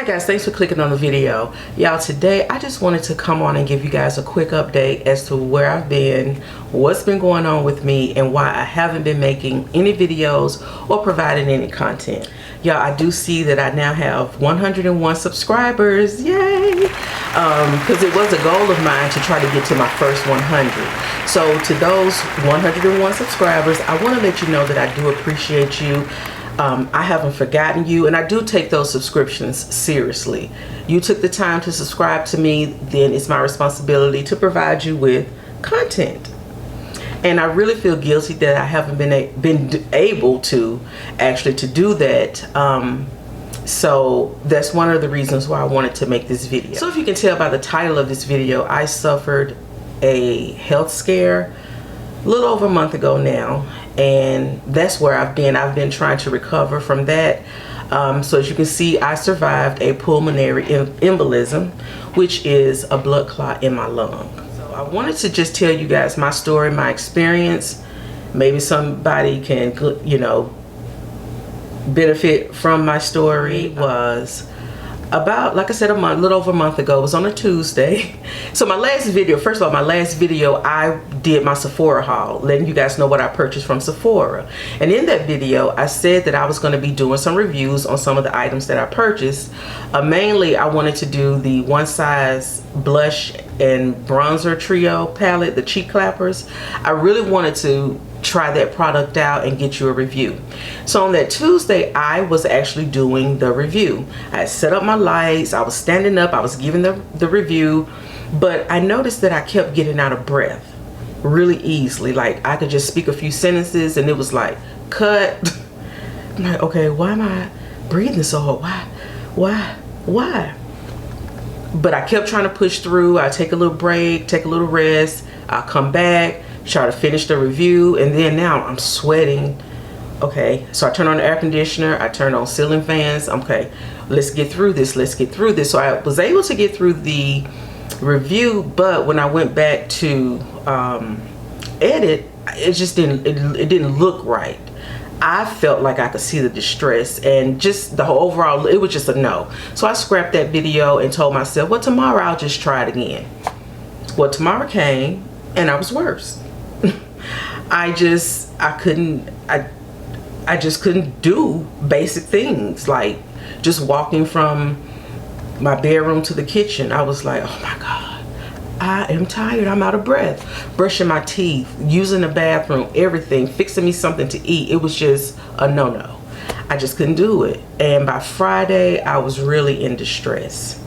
Hi guys, thanks for clicking on the video. Y'all, today I just wanted to come on and give you guys a quick update as to where I've been, what's been going on with me, and why I haven't been making any videos or providing any content. Y'all, I do see that I now have 101 subscribers. Yay! Because it was a goal of mine to try to get to my first 100. So to those 101 subscribers, I want to let you know that I do appreciate you. I haven't forgotten you, and I do take those subscriptions seriously. You took the time to subscribe to me, then it's my responsibility to provide you with content. And I really feel guilty that I haven't been able to actually to do that. So that's one of the reasons why I wanted to make this video. So if you can tell by the title of this video, I suffered a health scare a little over a month ago now, and that's where I've been trying to recover from that. So as you can see, I survived a pulmonary embolism, which is a blood clot in my lung. So I wanted to just tell you guys my story, my experience. Maybe somebody can, you know, benefit from my story. It was about, like I said, a little over a month ago. It was on a Tuesday. So my last video, first of all, my last video, I did my Sephora haul, letting you guys know what I purchased from Sephora. And in that video, I said that I was going to be doing some reviews on some of the items that I purchased. Mainly, I wanted to do the One Size blush and bronzer trio palette, the cheek clappers. I really wanted to try that product out and get you a review. So on that Tuesday, I was actually doing the review. I had set up my lights, I was standing up, I was giving the review, but I noticed that I kept getting out of breath really easily. Like I could just speak a few sentences and it was like, cut. I'm like, okay, why am I breathing so hard? Why? But I kept trying to push through. I take a little break, take a little rest, I'll come back, try to finish the review, and then now I'm sweating. Okay, so I turn on the air conditioner, I turn on ceiling fans. Okay, let's get through this, So I was able to get through the review, but when I went back to edit, it just didn't look right. I felt like I could see the distress, and just the whole overall, it was just a no. So I scrapped that video and told myself, well, tomorrow I'll just try it again. Well, tomorrow came and I was worse. I just couldn't do basic things like just walking from my bedroom to the kitchen. I was like, oh my God, I am tired, I'm out of breath. Brushing my teeth, using the bathroom, everything, fixing me something to eat. It was just a no-no. I just couldn't do it. And by Friday, I was really in distress.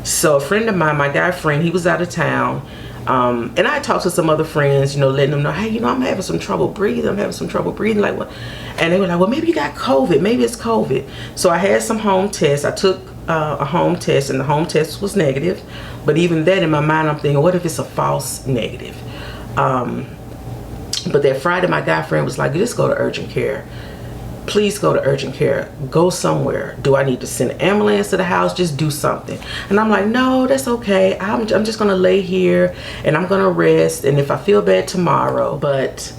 So a friend of mine, my guy friend, he was out of town. And I talked to some other friends, you know, letting them know, hey, you know, I'm having some trouble breathing. Like, what? And they were like, well, maybe you got COVID. Maybe it's COVID. So I had some home tests. I took a home test, and the home test was negative. But even then, in my mind, I'm thinking, what if it's a false negative? But that Friday, my guy friend was like, just go to urgent care. Please go to urgent care. Go somewhere. Do I need to send an ambulance to the house? Just do something. And I'm like, no, that's okay. I'm just going to lay here and I'm going to rest. And if I feel bad tomorrow, but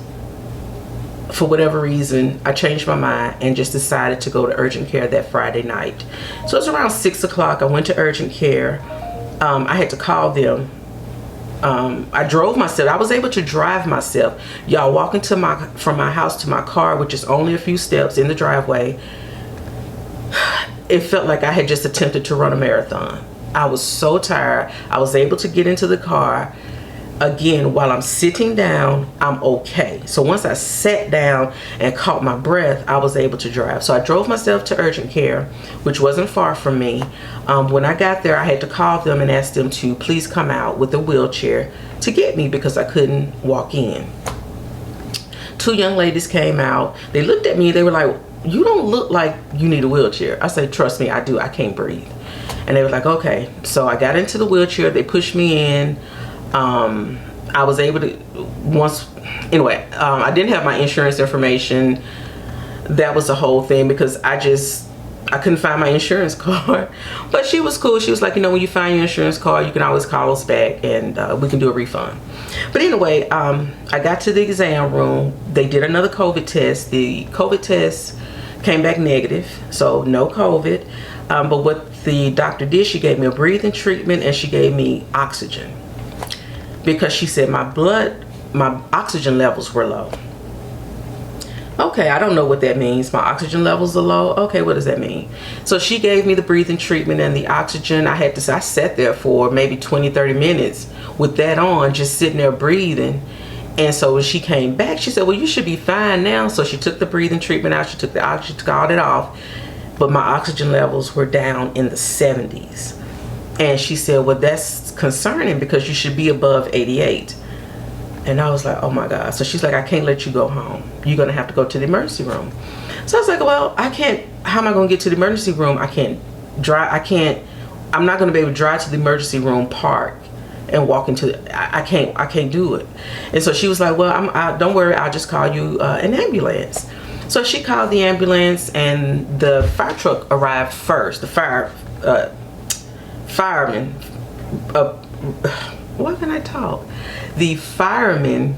for whatever reason, I changed my mind and just decided to go to urgent care that Friday night. So it was around 6 o'clock. I went to urgent care. I had to call them. I drove myself. I was able to drive myself. Y'all, walking from my house to my car, which is only a few steps in the driveway, it felt like I had just attempted to run a marathon. I was so tired. I was able to get into the car. Again, while I'm sitting down, I'm okay. So once I sat down and caught my breath, I was able to drive. So I drove myself to urgent care, which wasn't far from me. When I got there, I had to call them and ask them to please come out with a wheelchair to get me because I couldn't walk in. Two young ladies came out. They looked at me. They were like, you don't look like you need a wheelchair. I said, trust me, I do. I can't breathe. And they were like, okay. So I got into the wheelchair. They pushed me in. I was able to, I didn't have my insurance information. That was the whole thing because I couldn't find my insurance card. But she was cool. She was like, you know, when you find your insurance card, you can always call us back and we can do a refund. But anyway, I got to the exam room. They did another COVID test. The COVID test came back negative, so no COVID. But what the doctor did, she gave me a breathing treatment and she gave me oxygen, because she said my oxygen levels were low. Okay, I don't know what that means. My oxygen levels are low. Okay, what does that mean? So she gave me the breathing treatment and the oxygen. I sat there for maybe 20-30 minutes with that on, just sitting there breathing. And so when she came back, she said, well, you should be fine now. So she took the breathing treatment out, she took the oxygen, took all that off, but my oxygen levels were down in the 70s. And she said, well, that's concerning because you should be above 88. And I was like, oh my God. So she's like, I can't let you go home. You're going to have to go to the emergency room. So I was like, well, I can't, how am I going to get to the emergency room? I can't drive. I'm not going to be able to drive to the emergency room, park, and walk into I can't do it. And so she was like, well, don't worry, I'll just call you an ambulance. So she called the ambulance and the fire truck arrived first. The fireman, why can I talk? The firemen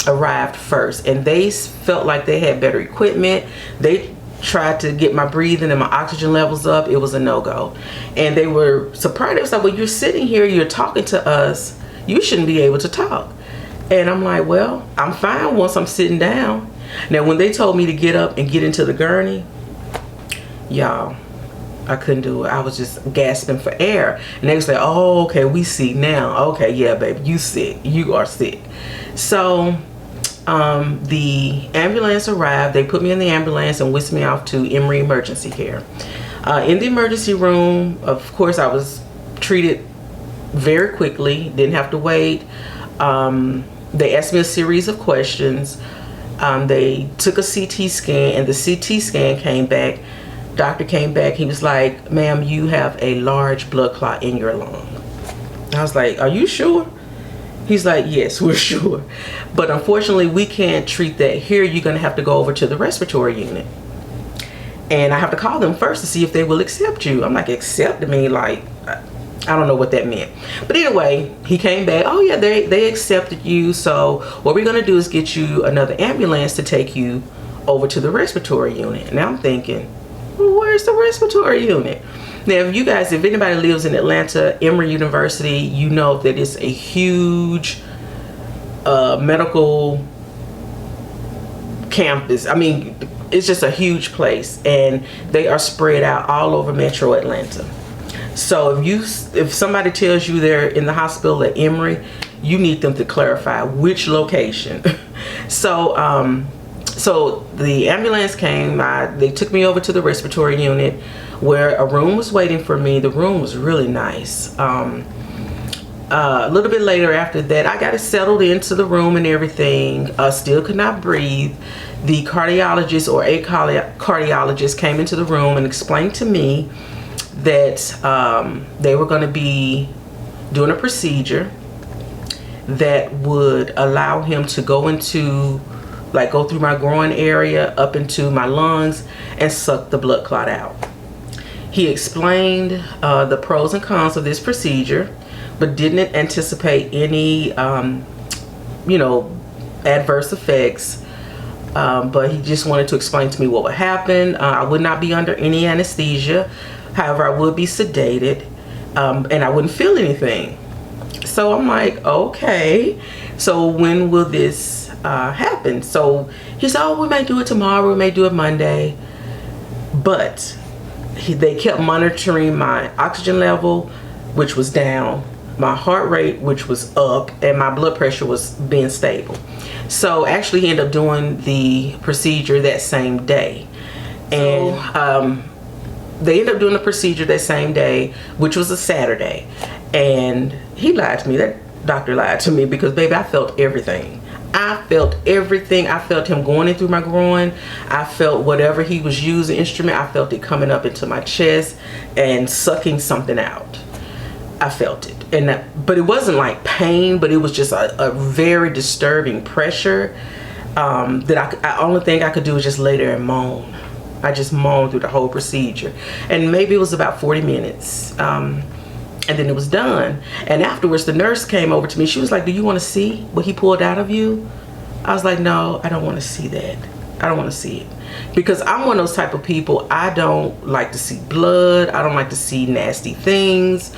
arrived first, and they felt like they had better equipment. They tried to get my breathing and my oxygen levels up. It was a no-go. And they were surprised. It was like, well, you're sitting here, you're talking to us, you shouldn't be able to talk. And I'm like, well, I'm fine once I'm sitting down. Now, when they told me to get up and get into the gurney, y'all, I couldn't do it. I was just gasping for air. And they was like, oh, okay, we see now. Okay, yeah, baby, you sick. You are sick. So the ambulance arrived. They put me in the ambulance and whisked me off to Emory Emergency Care. In the emergency room, of course, I was treated very quickly. Didn't have to wait. They asked me a series of questions. They took a CT scan, and the CT scan came back. Doctor came back. He was like, ma'am, you have a large blood clot in your lung. I was like, are you sure? He's like, yes, we're sure. But unfortunately, we can't treat that here. You're going to have to go over to the respiratory unit. And I have to call them first to see if they will accept you. I'm like, accept me? Like, I don't know what that meant. But anyway, he came back. Oh, yeah, they accepted you. So what we're going to do is get you another ambulance to take you over to the respiratory unit. Now I'm thinking, well, where's the respiratory unit? Now, if anybody lives in Atlanta, Emory University, you know that it's a huge medical campus. I mean, it's just a huge place, and they are spread out all over Metro Atlanta. So if somebody tells you they're in the hospital at Emory, you need them to clarify which location. So the ambulance came. They took me over to the respiratory unit, where a room was waiting for me. The room was really nice. A little bit later after that, I got settled into the room and everything. Still could not breathe. The cardiologist, or a cardiologist, came into the room and explained to me that they were going to be doing a procedure that would allow him to go through my groin area up into my lungs and suck the blood clot out. He explained the pros and cons of this procedure, but didn't anticipate any adverse effects. But he just wanted to explain to me what would happen. I would not be under any anesthesia. However, I would be sedated, and I wouldn't feel anything. So I'm like, okay, so when will this happen? So he said, oh, we may do it tomorrow, we may do it Monday. But they kept monitoring my oxygen level, which was down, my heart rate, which was up, and my blood pressure was being stable. So actually he ended up doing the procedure that same day. And they ended up doing the procedure that same day, which was a Saturday. And he lied to me. That doctor lied to me, because baby, I felt everything. I felt everything. I felt him going in through my groin. I felt whatever he was using, instrument, I felt it coming up into my chest and sucking something out. I felt it. But it wasn't like pain, but it was just a very disturbing pressure that only thing I could do was just lay there and moan. I just moaned through the whole procedure. And maybe it was about 40 minutes. And then it was done. And afterwards, the nurse came over to me. She was like, do you want to see what he pulled out of you? I was like, no, I don't want to see that. I don't want to see it. Because I'm one of those type of people, I don't like to see blood. I don't like to see nasty things,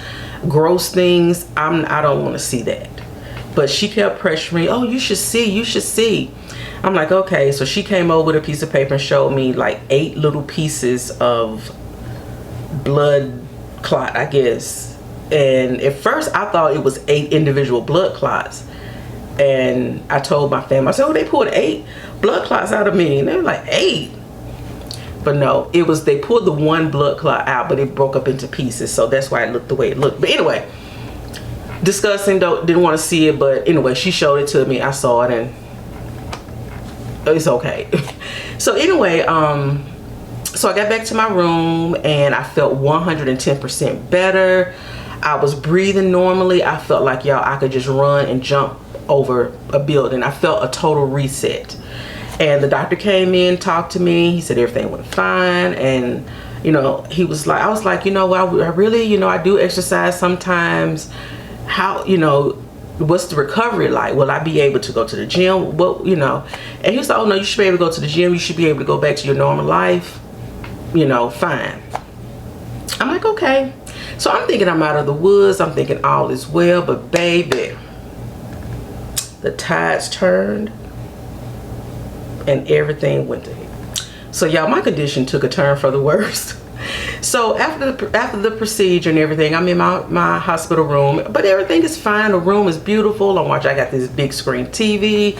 gross things. I don't want to see that. But she kept pressuring me, oh, you should see, you should see. I'm like, okay. So she came over with a piece of paper and showed me like 8 little pieces of blood clot, I guess. And at first I thought it was 8 individual blood clots. And I told my family, I said, oh, they pulled 8 blood clots out of me. And they were like, 8? But no, it was, they pulled the one blood clot out, but it broke up into pieces. So that's why it looked the way it looked. But anyway, disgusting, though, didn't want to see it. But anyway, she showed it to me. I saw it and it's okay. So anyway, so I got back to my room and I felt 110% better. I was breathing normally. I felt like, y'all, I could just run and jump over a building. I felt a total reset. And the doctor came in, talked to me. He said everything went fine. And, you know, he was like, I was like, you know, well, I really, you know, I do exercise sometimes. How, you know, what's the recovery like? Will I be able to go to the gym? What, you know? And he was like, oh no, you should be able to go to the gym. You should be able to go back to your normal life. You know, fine. I'm like, okay. So I'm thinking I'm out of the woods. I'm thinking all is well. But baby, the tides turned and everything went to hell. So y'all, my condition took a turn for the worst. So after the procedure and everything, I'm in my hospital room, but everything is fine. The room is beautiful. I got this big screen TV.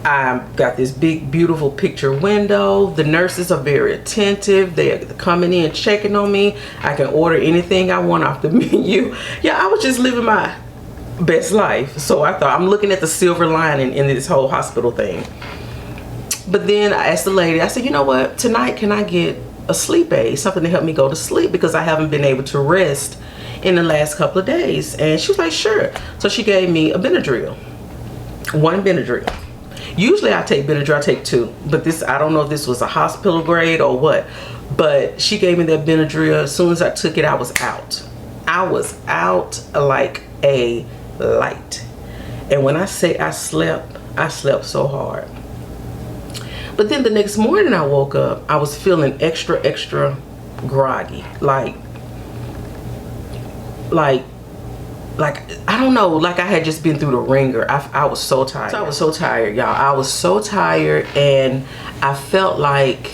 I got this big, beautiful picture window. The nurses are very attentive. They're coming in, checking on me. I can order anything I want off the menu. Yeah, I was just living my best life. So I thought, I'm looking at the silver lining in this whole hospital thing. But then I asked the lady, I said, you know what, tonight can I get a sleep aid, something to help me go to sleep, because I haven't been able to rest in the last couple of days. And she was like, sure. So she gave me a Benadryl, 1 Benadryl. Usually I take Benadryl, I take 2, but this, I don't know if this was a hospital grade or what, but she gave me that Benadryl. As soon as I took it, I was out. I was out like a light. And when I say I slept so hard. But then the next morning I woke up, I was feeling extra groggy. Like I don't know, like I had just been through the ringer. I was so tired. So I was so tired, y'all. I was so tired, and I felt like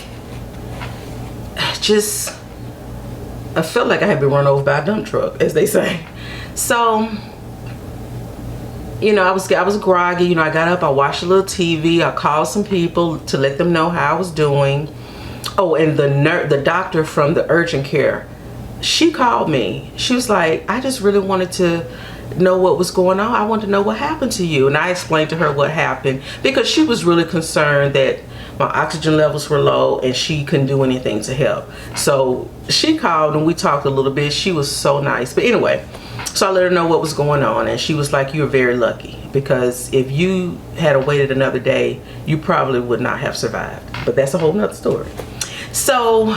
I felt like I had been run over by a dump truck, as they say. So, you know, I was groggy. You know, I got up, I watched a little TV, I called some people to let them know how I was doing. Oh, and the doctor from the urgent care, she called me. She was like, I just really wanted to know what was going on. I wanted to know what happened to you. And I explained to her what happened, because she was really concerned that my oxygen levels were low and she couldn't do anything to help. So she called and we talked a little bit. She was so nice. But anyway, so I let her know what was going on, and she was like, you're very lucky, because if you had waited another day, you probably would not have survived. But that's a whole nother story. So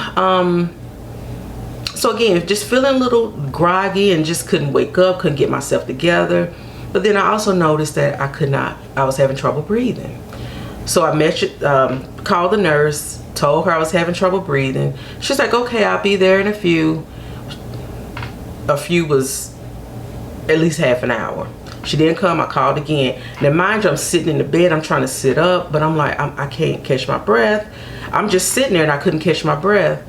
so again, just feeling a little groggy and just couldn't wake up, couldn't get myself together. But then I also noticed that I was having trouble breathing. So I called the nurse, told her I was having trouble breathing. She's like, okay, I'll be there in a few. A few was at least half an hour. She didn't come. I called again. Now mind you, I'm sitting in the bed, I'm trying to sit up, but I'm like, I can't catch my breath. I'm just sitting there and I couldn't catch my breath.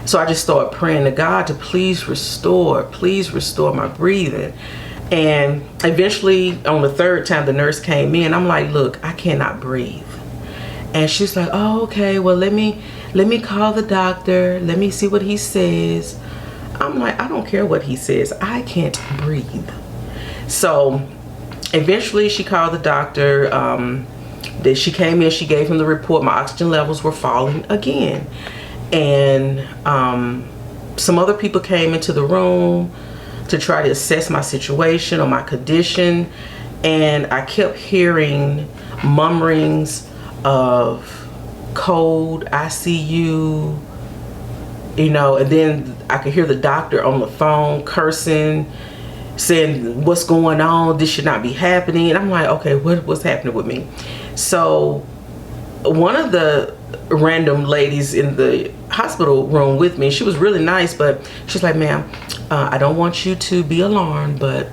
So I just started praying to God to please restore my breathing. And eventually on the 3rd time the nurse came in, I'm like, look, I cannot breathe. And she's like, oh, okay, well, let me call the doctor. Let me see what he says. I'm like, I don't care what he says. I can't breathe. So eventually she called the doctor. She came in, she gave him the report. My oxygen levels were falling again. And some other people came into the room to try to assess my situation or my condition. And I kept hearing murmurings of cold, ICU, you know, and then I could hear the doctor on the phone cursing, saying, what's going on? This should not be happening. And I'm like, okay, what's happening with me? So one of the random ladies in the hospital room with me. She was really nice, but she's like, ma'am, I don't want you to be alarmed, but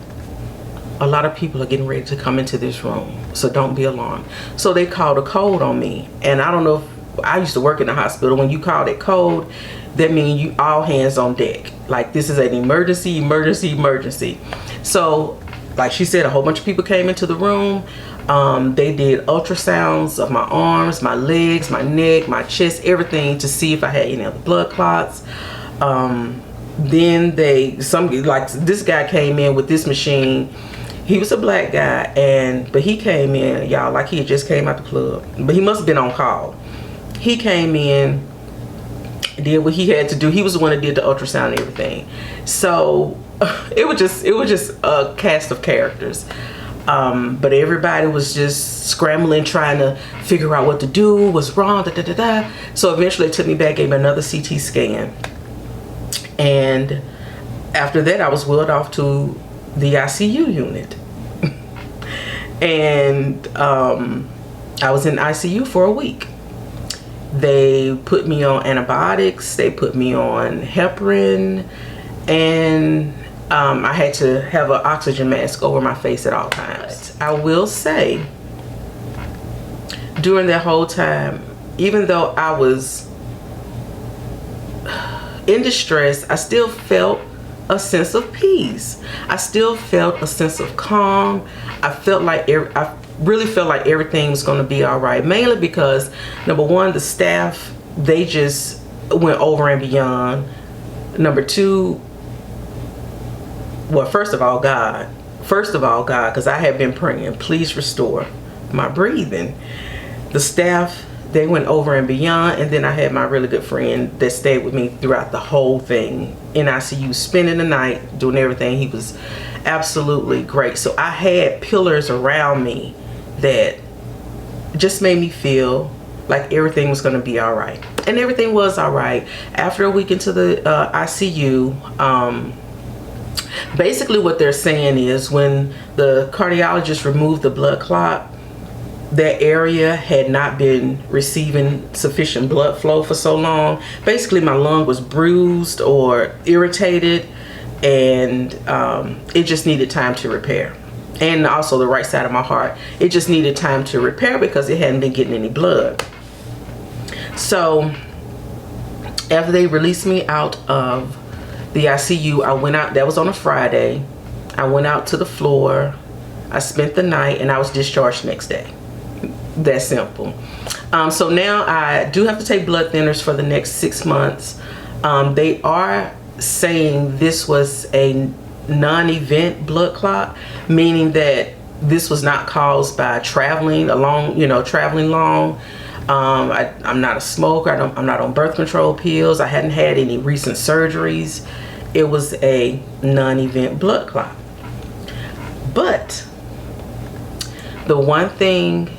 a lot of people are getting ready to come into this room, so don't be alarmed. So they called a code on me, and I don't know if, I used to work in the hospital. When you call that code, that means you all hands on deck. Like, this is an emergency, emergency, emergency. So like she said, a whole bunch of people came into the room. They did ultrasounds of my arms, my legs, my neck, my chest, everything, to see if I had any other blood clots. Then like this guy came in with this machine. He was a black guy, but he came in, y'all, like he had just came out the club. But he must have been on call. He came in, did what he had to do. He was the one that did the ultrasound and everything. So it was just a cast of characters. But everybody was just scrambling, trying to figure out what to do, what's wrong, da da da da. So eventually they took me back, gave me another CT scan. And after that, I was wheeled off to the ICU unit. And I was in ICU for a week. They put me on antibiotics, they put me on heparin, and I had to have an oxygen mask over my face at all times. I will say, during that whole time, even though I was in distress, I still felt a sense of peace. I still felt a sense of calm. I really felt like everything was going to be all right, mainly because, number one, the staff, they just went over and beyond. Number two, well, first of all, God, because I have been praying, please restore my breathing. The staff, they went over and beyond. And then I had my really good friend that stayed with me throughout the whole thing in ICU, spending the night, doing everything. He was absolutely great. So I had pillars around me that just made me feel like everything was going to be all right. And everything was all right. After a week into the ICU, basically what they're saying is, when the cardiologist removed the blood clot, that area had not been receiving sufficient blood flow for so long. Basically, my lung was bruised or irritated, and it just needed time to repair. And also the right side of my heart, it just needed time to repair because it hadn't been getting any blood. So after they released me out of the ICU, I went out. That was on a Friday. I went out to the floor. I spent the night, and I was discharged next day. That simple. So now I do have to take blood thinners for the next 6 months. They are saying this was a non-event blood clot, meaning that this was not caused by traveling traveling long. I'm not a smoker. I'm not on birth control pills. I hadn't had any recent surgeries. It was a non-event blood clot. But the one thing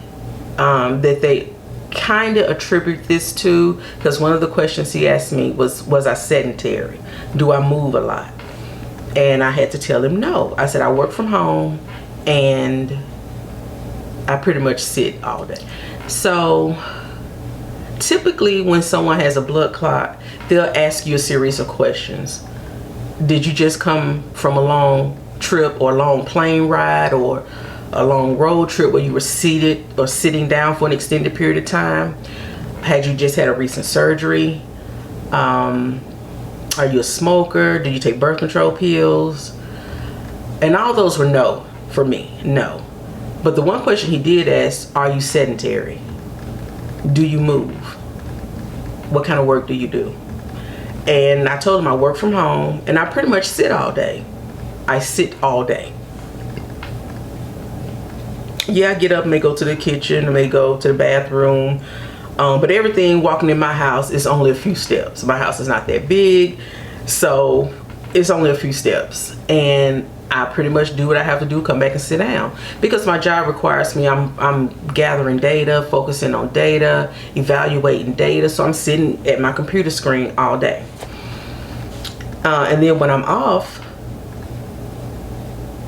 that they kind of attribute this to, because one of the questions he asked me was I sedentary? Do I move a lot? And I had to tell him no. I said I work from home and I pretty much sit all day. So typically when someone has a blood clot, they'll ask you a series of questions. Did you just come from a long trip or a long plane ride or a long road trip where you were seated or sitting down for an extended period of time? Had you just had a recent surgery? Are you a smoker? Do you take birth control pills? And all those were no for me, no. But the one question he did ask, are you sedentary? Do you move? What kind of work do you do? And I told him I work from home and I pretty much sit all day. I sit all day. Yeah, I get up and may go to the kitchen, I may go to the bathroom, but everything walking in my house is only a few steps. My house is not that big, so it's only a few steps. And I pretty much do what I have to do, come back and sit down. Because my job requires me, I'm gathering data, focusing on data, evaluating data, so I'm sitting at my computer screen all day. And then when I'm off,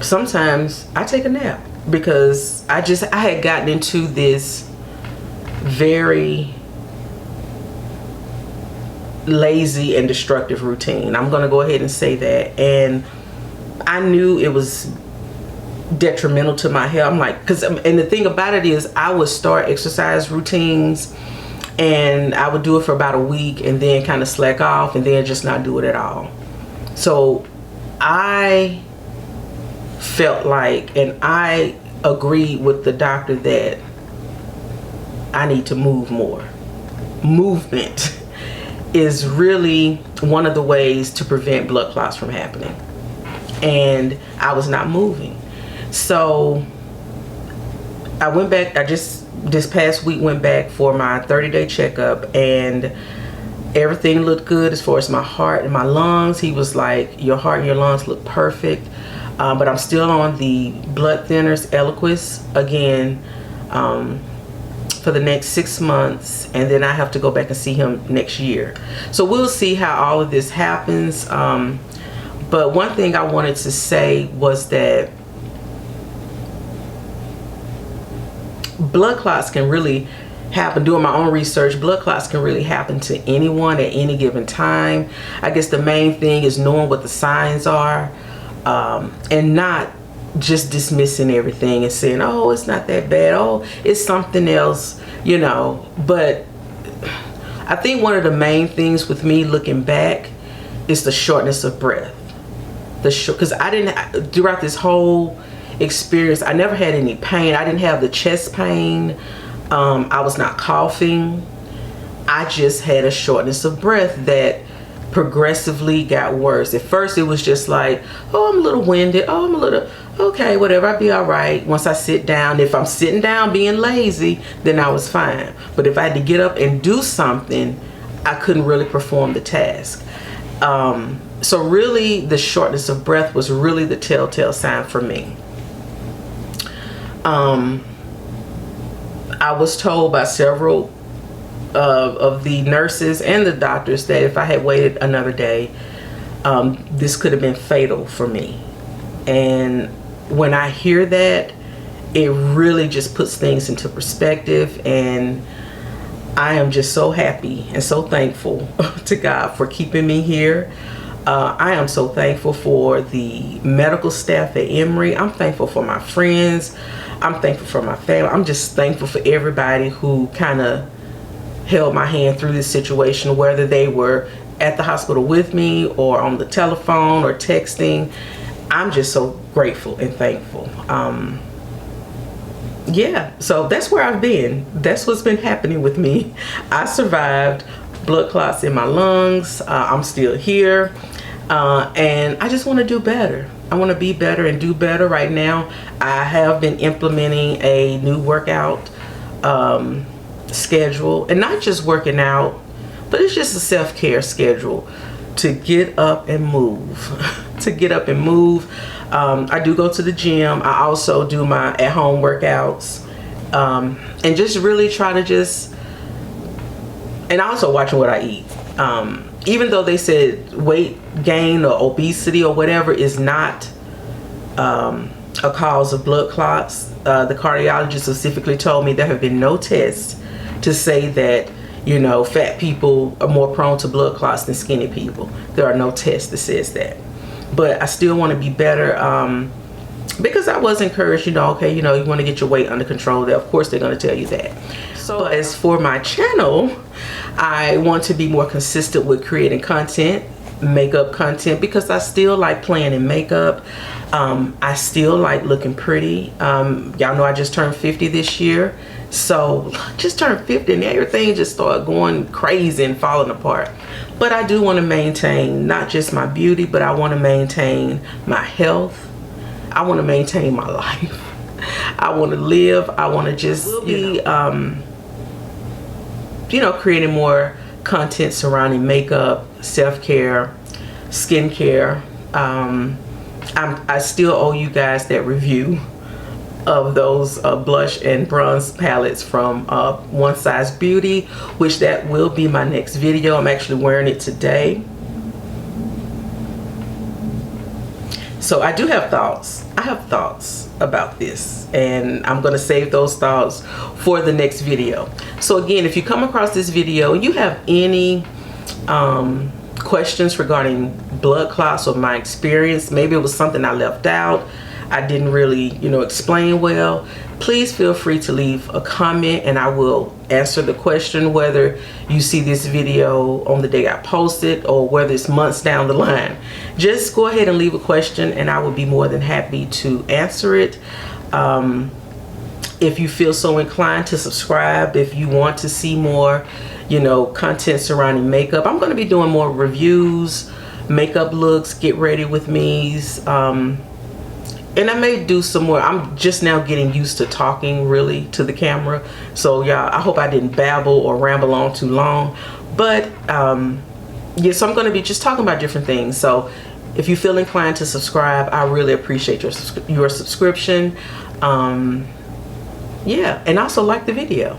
sometimes I take a nap. Because I had gotten into this very lazy and destructive routine. I'm gonna go ahead and say that. And I knew it was detrimental to my health. I'm like, and the thing about it is, I would start exercise routines and I would do it for about a week and then kind of slack off and then just not do it at all. So I felt like, and I agreed with the doctor, that I need to move more. Movement is really one of the ways to prevent blood clots from happening. And I was not moving. So I went back, this past week went back for my 30-day checkup, and everything looked good as far as my heart and my lungs. He was like, your heart and your lungs look perfect. But I'm still on the blood thinners, Eliquis, again, for the next 6 months, and then I have to go back and see him next year. So we'll see how all of this happens. But one thing I wanted to say was that blood clots can really happen. Doing my own research, blood clots can really happen to anyone at any given time. I guess the main thing is knowing what the signs are, and not just dismissing everything and saying, oh, it's not that bad, oh, it's something else, you know. But I think one of the main things with me looking back is the shortness of breath. Because I didn't, throughout this whole experience, I never had any pain. I didn't have the chest pain. I was not coughing. I just had a shortness of breath that progressively got worse. At first it was just like, oh, I'm a little winded, oh, I'm a little, okay, whatever, I'll be all right once I sit down. If I'm sitting down being lazy, then I was fine. But if I had to get up and do something, I couldn't really perform the task. So really the shortness of breath was really the telltale sign for me. I was told by several of the nurses and the doctors that if I had waited another day, this could have been fatal for me. And when I hear that, it really just puts things into perspective, and I am just so happy and so thankful to God for keeping me here. I am so thankful for the medical staff at Emory. I'm thankful for my friends. I'm thankful for my family. I'm just thankful for everybody who kind of held my hand through this situation, whether they were at the hospital with me or on the telephone or texting. I'm just so grateful and thankful. Yeah, so that's where I've been. That's what's been happening with me. I survived blood clots in my lungs. I'm still here. And I just want to do better. I want to be better and do better. Right now, I have been implementing a new workout schedule, and not just working out, but it's just a self-care schedule to get up and move. To get up and move. I do go to the gym. I also do my at-home workouts, and just really try to just, and also watching what I eat. Even though they said weight gain or obesity or whatever is not a cause of blood clots, the cardiologist specifically told me there have been no tests to say that, you know, fat people are more prone to blood clots than skinny people. There are no tests that says that. But I still want to be better, because I was encouraged, you know, okay, you know, you want to get your weight under control. Of course they're going to tell you that. So as for my channel, I want to be more consistent with creating content, makeup content, because I still like playing in makeup. I still like looking pretty. Y'all know I just turned 50 this year. So just turned 50 and everything just started going crazy and falling apart. But I do want to maintain not just my beauty, but I want to maintain my health. I want to maintain my life. I want to live. I want to just be, you know, creating more content surrounding makeup, self-care, skincare. I still owe you guys that review of those blush and bronze palettes from One Size Beauty, which that will be my next video. I'm actually wearing it today. So I do have thoughts. I have thoughts about this, and I'm going to save those thoughts for the next video. So again, if you come across this video and you have any questions regarding blood clots or my experience. Maybe it was something I left out, I didn't really, explain well. Please feel free to leave a comment and I will answer the question, whether you see this video on the day I post it or whether it's months down the line. Just go ahead and leave a question and I will be more than happy to answer it. If you feel so inclined to subscribe, if you want to see more, content surrounding makeup, I'm going to be doing more reviews, makeup looks, get ready with me's, and I may do some more. I'm just now getting used to talking really to the camera, so y'all, I hope I didn't babble or ramble on too long. But yeah, so I'm going to be just talking about different things. So if you feel inclined to subscribe, I really appreciate your subscription. Yeah, and also like the video.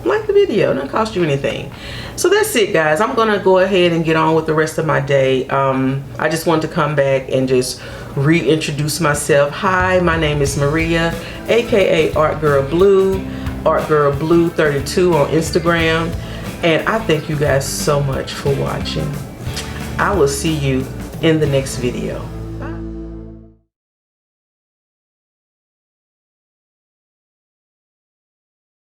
Like the video, it doesn't cost you anything. So that's it, guys. I'm gonna go ahead and get on with the rest of my day. I just wanted to come back and just reintroduce myself. Hi, my name is Maria, aka Art Girl Blue, Art Girl Blue 32 on Instagram, and I thank you guys so much for watching. I will see you in the next video.